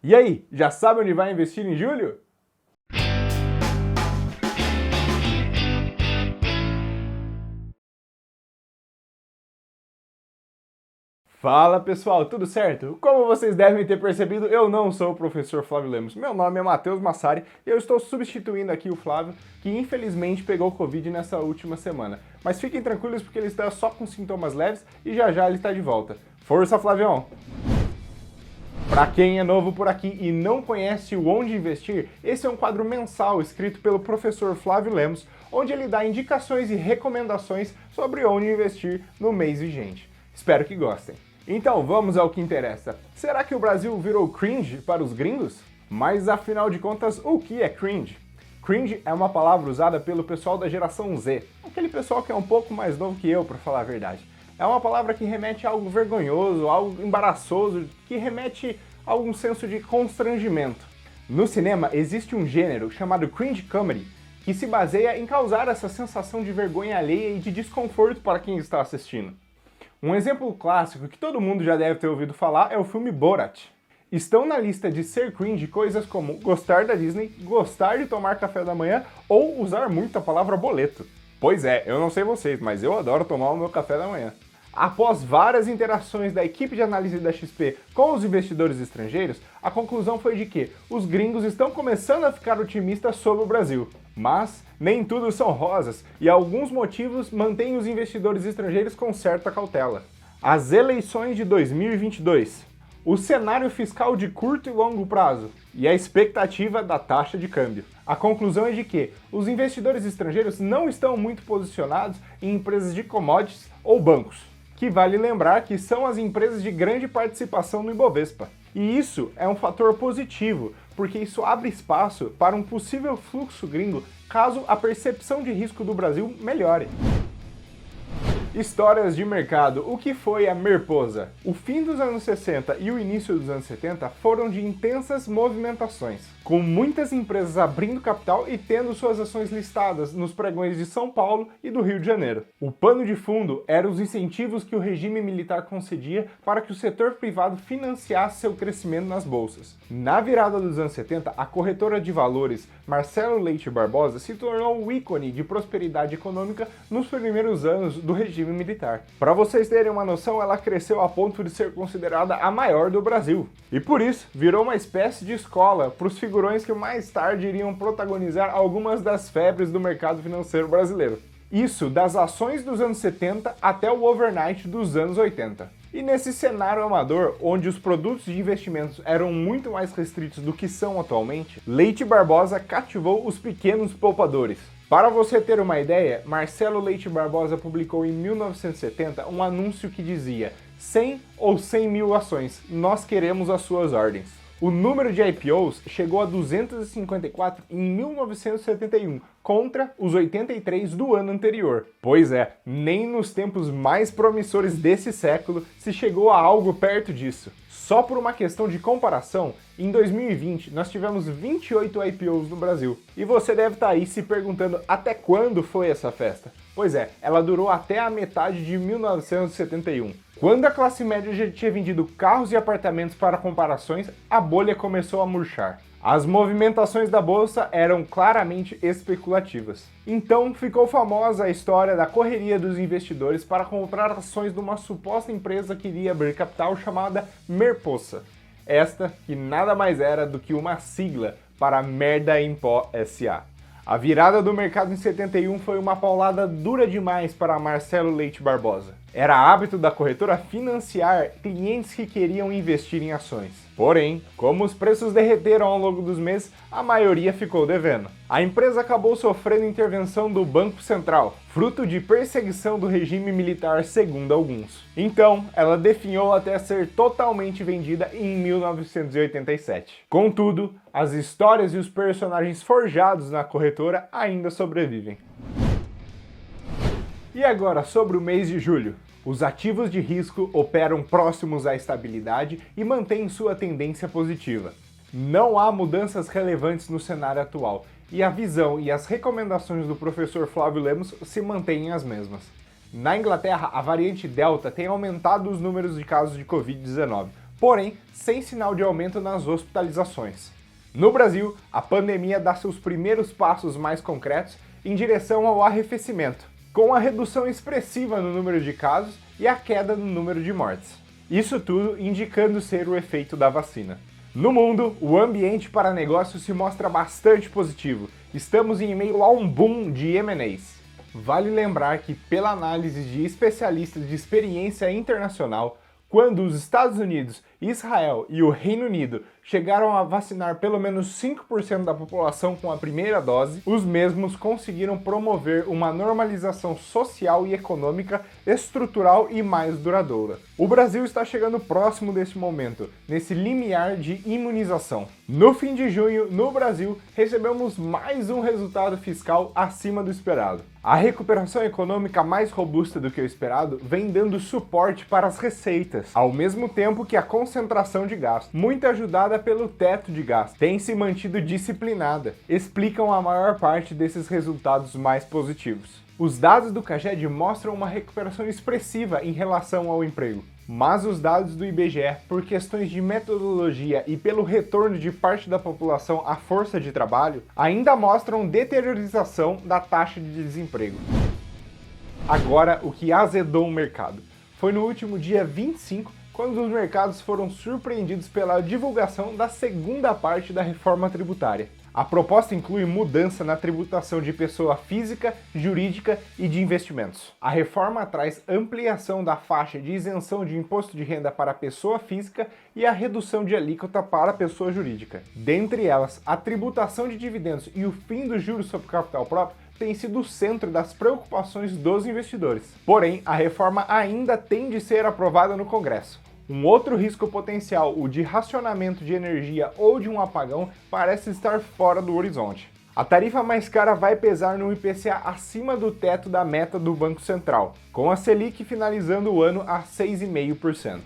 E aí, já sabe onde vai investir em julho? Fala pessoal, tudo certo? Como vocês devem ter percebido, eu não sou o professor Flávio Lemos. Meu nome é Matheus Massari e eu estou substituindo aqui o Flávio, que infelizmente pegou Covid nessa última semana. Mas fiquem tranquilos porque ele está só com sintomas leves e já já ele está de volta. Força, Flavião! Para quem é novo por aqui e não conhece o Onde Investir, esse é um quadro mensal escrito pelo professor Flávio Lemos, onde ele dá indicações e recomendações sobre onde investir no mês vigente. Espero que gostem. Então vamos ao que interessa. Será que o Brasil virou cringe para os gringos? Mas afinal de contas, o que é cringe? Cringe é uma palavra usada pelo pessoal da geração Z, aquele pessoal que é um pouco mais novo que eu, para falar a verdade. É uma palavra que remete a algo vergonhoso, algo embaraçoso, que remete a algum senso de constrangimento. No cinema existe um gênero chamado cringe comedy, que se baseia em causar essa sensação de vergonha alheia e de desconforto para quem está assistindo. Um exemplo clássico que todo mundo já deve ter ouvido falar é o filme Borat. Estão na lista de ser cringe coisas como gostar da Disney, gostar de tomar café da manhã ou usar muito a palavra boleto. Pois é, eu não sei vocês, mas eu adoro tomar o meu café da manhã. Após várias interações da equipe de análise da XP com os investidores estrangeiros, a conclusão foi de que os gringos estão começando a ficar otimistas sobre o Brasil. Mas nem tudo são rosas e alguns motivos mantêm os investidores estrangeiros com certa cautela. As eleições de 2022, o cenário fiscal de curto e longo prazo e a expectativa da taxa de câmbio. A conclusão é de que os investidores estrangeiros não estão muito posicionados em empresas de commodities ou bancos, que vale lembrar que são as empresas de grande participação no Ibovespa. E isso é um fator positivo, porque isso abre espaço para um possível fluxo gringo caso a percepção de risco do Brasil melhore. Histórias de mercado. O que foi a Merposa? O fim dos anos 60 e o início dos anos 70 foram de intensas movimentações, com muitas empresas abrindo capital e tendo suas ações listadas nos pregões de São Paulo e do Rio de Janeiro. O pano de fundo eram os incentivos que o regime militar concedia para que o setor privado financiasse seu crescimento nas bolsas. Na virada dos anos 70, a corretora de valores Marcelo Leite Barbosa se tornou o ícone de prosperidade econômica nos primeiros anos do regime militar. Para vocês terem uma noção, ela cresceu a ponto de ser considerada a maior do Brasil. E por isso, virou uma espécie de escola para os figurões que mais tarde iriam protagonizar algumas das febres do mercado financeiro brasileiro. Isso das ações dos anos 70 até o overnight dos anos 80. E nesse cenário amador, onde os produtos de investimentos eram muito mais restritos do que são atualmente, Leite Barbosa cativou os pequenos poupadores. Para você ter uma ideia, Marcelo Leite Barbosa publicou em 1970 um anúncio que dizia 100 ou 100 mil ações, nós queremos as suas ordens. O número de IPOs chegou a 254 em 1971, contra os 83 do ano anterior. Pois é, nem nos tempos mais promissores desse século se chegou a algo perto disso. Só por uma questão de comparação, em 2020 nós tivemos 28 IPOs no Brasil. E você deve estar aí se perguntando até quando foi essa festa? Pois é, ela durou até a metade de 1971. Quando a classe média já tinha vendido carros e apartamentos para comparações, a bolha começou a murchar. As movimentações da bolsa eram claramente especulativas. Então ficou famosa a história da correria dos investidores para comprar ações de uma suposta empresa que iria abrir capital chamada Merposa. Esta que nada mais era do que uma sigla para Merda em Pó S.A. A virada do mercado em 71 foi uma paulada dura demais para Marcelo Leite Barbosa. Era hábito da corretora financiar clientes que queriam investir em ações. Porém, como os preços derreteram ao longo dos meses, a maioria ficou devendo. A empresa acabou sofrendo intervenção do Banco Central, fruto de perseguição do regime militar segundo alguns. Então, ela definhou até ser totalmente vendida em 1987. Contudo, as histórias e os personagens forjados na corretora ainda sobrevivem. E agora, sobre o mês de julho. Os ativos de risco operam próximos à estabilidade e mantêm sua tendência positiva. Não há mudanças relevantes no cenário atual e a visão e as recomendações do professor Flávio Lemos se mantêm as mesmas. Na Inglaterra, a variante Delta tem aumentado os números de casos de Covid-19, porém sem sinal de aumento nas hospitalizações. No Brasil, a pandemia dá seus primeiros passos mais concretos em direção ao arrefecimento, com a redução expressiva no número de casos e a queda no número de mortes. Isso tudo indicando ser o efeito da vacina. No mundo, o ambiente para negócios se mostra bastante positivo. Estamos em meio a um boom de M&As. Vale lembrar que, pela análise de especialistas de experiência internacional, quando os Estados Unidos, Israel e o Reino Unido chegaram a vacinar pelo menos 5% da população com a primeira dose, os mesmos conseguiram promover uma normalização social e econômica estrutural e mais duradoura. O Brasil está chegando próximo desse momento, nesse limiar de imunização. No fim de junho, no Brasil, recebemos mais um resultado fiscal acima do esperado. A recuperação econômica mais robusta do que o esperado vem dando suporte para as receitas, ao mesmo tempo que a concentração de gasto, muito ajudada pelo teto de gasto, tem se mantido disciplinada, explicam a maior parte desses resultados mais positivos. Os dados do CAGED mostram uma recuperação expressiva em relação ao emprego, mas os dados do IBGE, por questões de metodologia e pelo retorno de parte da população à força de trabalho, ainda mostram deteriorização da taxa de desemprego. Agora, o que azedou o mercado foi no último dia 25, quando os mercados foram surpreendidos pela divulgação da segunda parte da reforma tributária. A proposta inclui mudança na tributação de pessoa física, jurídica e de investimentos. A reforma traz ampliação da faixa de isenção de imposto de renda para a pessoa física e a redução de alíquota para a pessoa jurídica. Dentre elas, a tributação de dividendos e o fim dos juros sobre capital próprio tem sido o centro das preocupações dos investidores. Porém, a reforma ainda tem de ser aprovada no Congresso. Um outro risco potencial, o de racionamento de energia ou de um apagão, parece estar fora do horizonte. A tarifa mais cara vai pesar no IPCA acima do teto da meta do Banco Central, com a Selic finalizando o ano a 6,5%.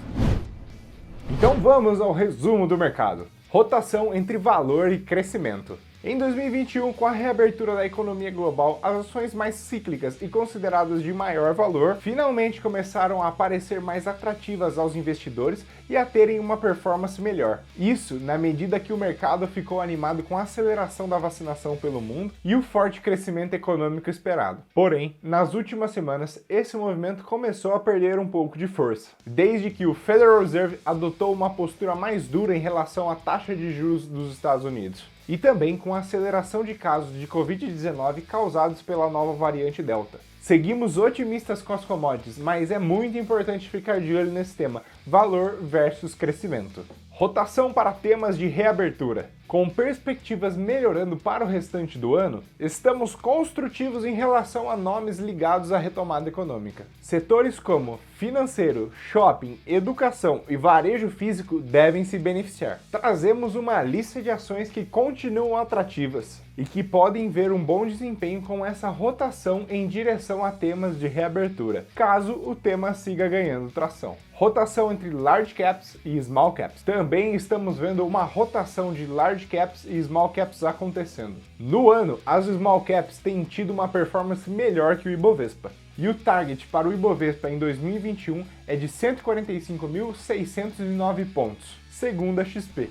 Então vamos ao resumo do mercado. Rotação entre valor e crescimento. Em 2021, com a reabertura da economia global, as ações mais cíclicas e consideradas de maior valor finalmente começaram a aparecer mais atrativas aos investidores e a terem uma performance melhor. Isso na medida que o mercado ficou animado com a aceleração da vacinação pelo mundo e o forte crescimento econômico esperado. Porém, nas últimas semanas, esse movimento começou a perder um pouco de força, desde que o Federal Reserve adotou uma postura mais dura em relação à taxa de juros dos Estados Unidos. E também com a aceleração de casos de Covid-19 causados pela nova variante Delta. Seguimos otimistas com as commodities, mas é muito importante ficar de olho nesse tema, valor versus crescimento. Rotação para temas de reabertura. Com perspectivas melhorando para o restante do ano, estamos construtivos em relação a nomes ligados à retomada econômica. Setores como financeiro, shopping, educação e varejo físico devem se beneficiar. Trazemos uma lista de ações que continuam atrativas e que podem ver um bom desempenho com essa rotação em direção a temas de reabertura, caso o tema siga ganhando tração. Rotação entre large caps e small caps. Também estamos vendo uma rotação de large caps e small caps acontecendo. No ano, as small caps têm tido uma performance melhor que o Ibovespa. E o target para o Ibovespa em 2021 é de 145.609 pontos, segundo a XP.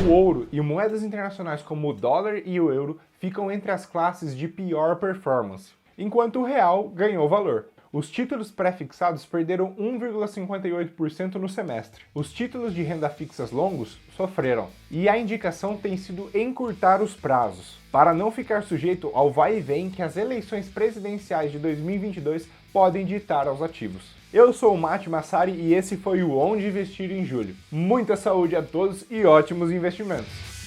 O ouro e moedas internacionais como o dólar e o euro ficam entre as classes de pior performance, enquanto o real ganhou valor. Os títulos pré-fixados perderam 1,58% no semestre. Os títulos de renda fixas longos sofreram. E a indicação tem sido encurtar os prazos, para não ficar sujeito ao vai e vem que as eleições presidenciais de 2022 podem ditar aos ativos. Eu sou o Mati Massari e esse foi o Onde Investir em Julho. Muita saúde a todos e ótimos investimentos!